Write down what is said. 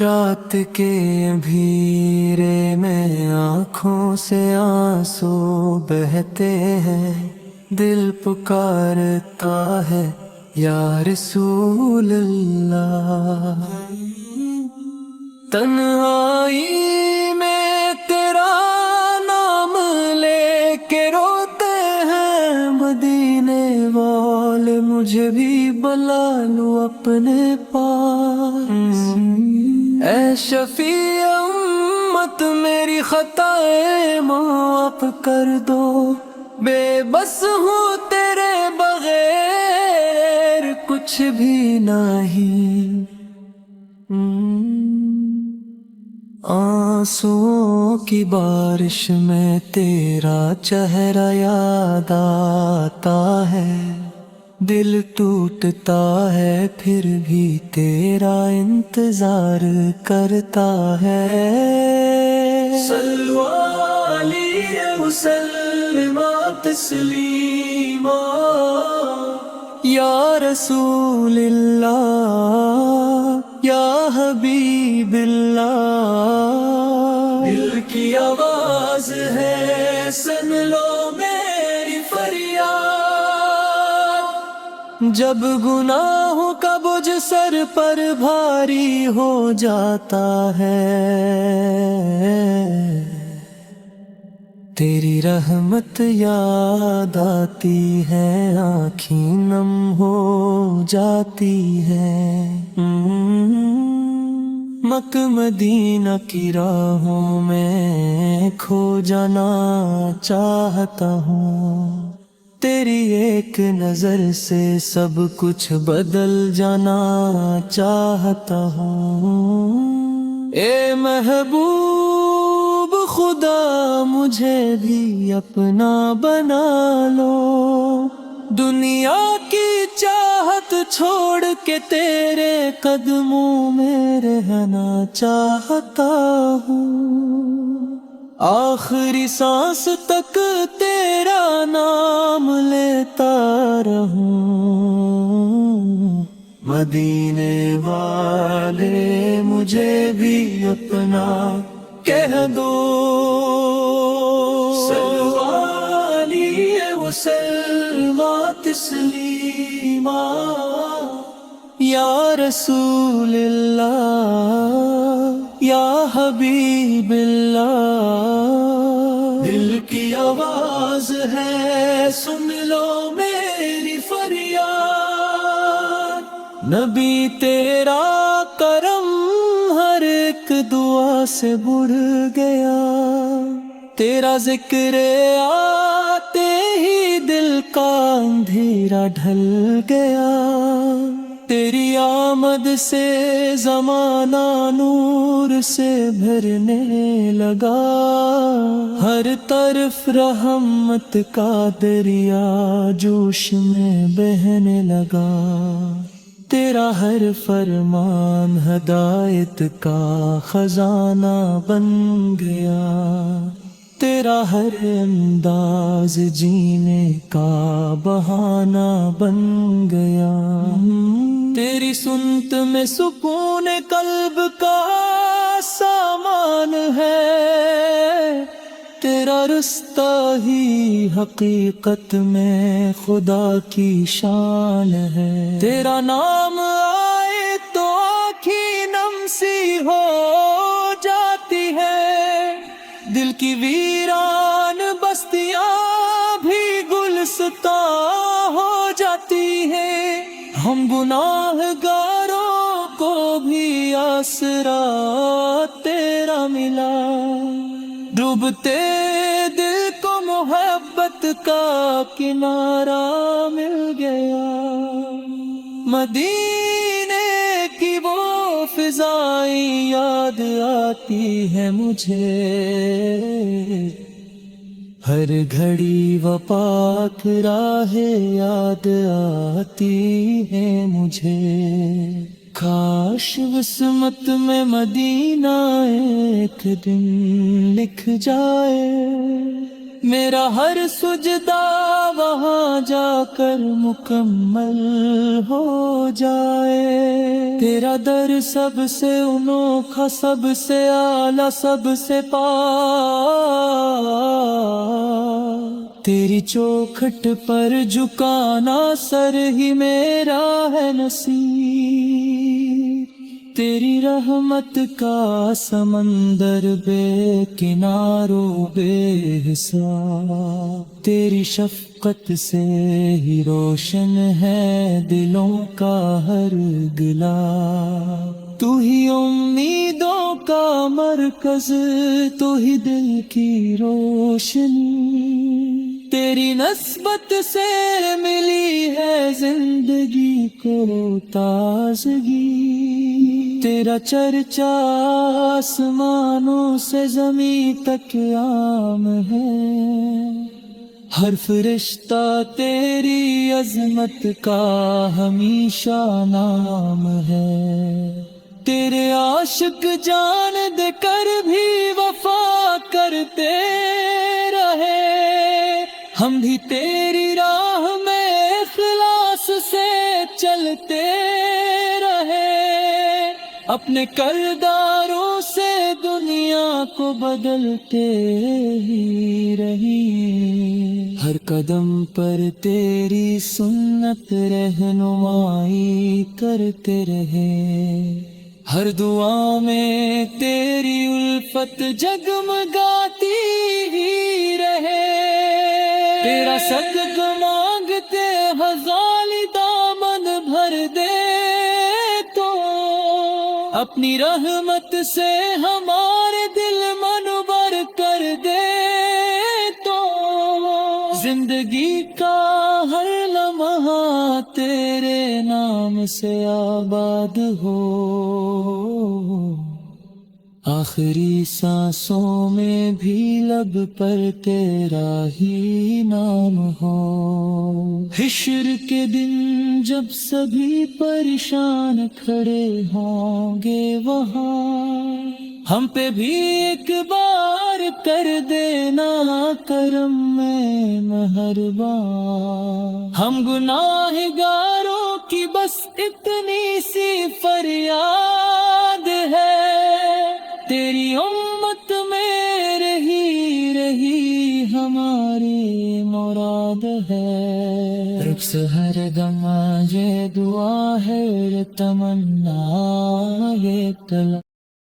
رات کے اندھیرے میں آنکھوں سے آنسو بہتے ہیں، دل پکارتا ہے یا رسول اللہ۔ تنہائی میں تیرا نام لے کے روتے ہیں مدینے والے، مجھے بھی بلا لو اپنے پاس۔ اے شفیع امت میری خطائیں معاف کر دو، بے بس ہوں تیرے بغیر کچھ بھی نہیں۔ آنسوؤں کی بارش میں تیرا چہرہ یاد آتا ہے، دل ٹوٹتا ہے پھر بھی تیرا انتظار کرتا ہے۔ صلو علیہ وسلم تسلیما یا رسول اللہ یا حبیب اللہ۔ دل کی آواز ہے سن لو میری فریاد، جب گناہوں کا بوجھ سر پر بھاری ہو جاتا ہے، تیری رحمت یاد آتی ہے، آنکھیں نم ہو جاتی ہے۔ مکہ مدینہ کی راہوں میں کھو جانا چاہتا ہوں، تیری ایک نظر سے سب کچھ بدل جانا چاہتا ہوں۔ اے محبوب خدا مجھے بھی اپنا بنا لو، دنیا کی چاہت چھوڑ کے تیرے قدموں میں رہنا چاہتا ہوں، آخری سانس تک تیرا نام لیتا رہوں۔ مدینے والے مجھے بھی اپنا کہہ دو، صلو علیہ وسلم تسلیما یا رسول اللہ یا حبیب اللہ۔ دل کی آواز ہے سن لو میری فریاد، نبی تیرا کرم ہر ایک دعا سے بڑھ گیا، تیرا ذکر آتے ہی دل کا اندھیرا ڈھل گیا، تیری آمد سے زمانہ نور سے بھرنے لگا، ہر طرف رحمت کا دریا جوش میں بہنے لگا، تیرا ہر فرمان ہدایت کا خزانہ بن گیا، تیرا ہر انداز جینے کا بہانہ بن گیا، تیری سنت میں سکون قلب کا سامان ہے، تیرا رستہ ہی حقیقت میں خدا کی شان ہے، تیرا نام آئے تو آنکھیں نم سی ہو جاتی ہے، دل کی ویران بستیاں بھی گلستاں ہو جاتی ہے، ہم گناہگاروں کو بھی آسرا تیرا ملا، ڈوبتے دل کو محبت کا کنارہ مل گیا، مدینے کی وہ فضائیں یاد آتی ہے مجھے، ہر گھڑی وہ پاک راہیں یاد آتی ہے مجھے۔ کاش قسمت میں مدینہ ایک دن لکھ جائے، میرا ہر سجدہ وہاں جا کر مکمل ہو جائے۔ تیرا در سب سے انوکھا، سب سے اعلیٰ، سب سے پاک، تیری چوکھٹ پر جھکانا سر ہی میرا ہے نصیب۔ تیری رحمت کا سمندر بے کناروں بے حساب، تیری شفقت سے ہی روشن ہے دلوں کا ہر گلا۔ تو ہی امیدوں کا مرکز، تو ہی دل کی روشنی، تیری نسبت سے ملی ہے زندگی کو تازگی۔ تیرا چرچا آسمانوں سے زمین تک عام ہے، ہر فرشتہ تیری عظمت کا ہمیشہ نام ہے۔ تیرے عاشق جان دے کر بھی وفا کرتے رہے، ہم بھی تیری راہ میں اخلاص سے چلتے رہے، اپنے کرداروں سے دنیا کو بدلتے ہی رہی۔ ہر قدم پر تیری سنت رہنمائی کرتے رہے، ہر دعا میں تیری الفت جگمگاتی ہی رہے۔ تیرا صدقہ مانگتے ہزالی دامن بھر دے تو، اپنی رحمت سے ہمارے دل منور کر دے تو، زندگی کا ہر لمحہ تیرے نام سے آباد ہو، آخری سانسوں میں بھی لب پر تیرا ہی نام ہو۔ حشر کے دن جب سبھی پریشان کھڑے ہوں گے وہاں، ہم پہ بھی ایک بار کر دینا کرم میں مہربان۔ ہم گناہگاروں کی بس اتنی سی فریاد ہے، تیری امت میں رہی ہماری مراد ہے۔ رب سے ہر دم یہ دعا ہے، تمنا یہ طلب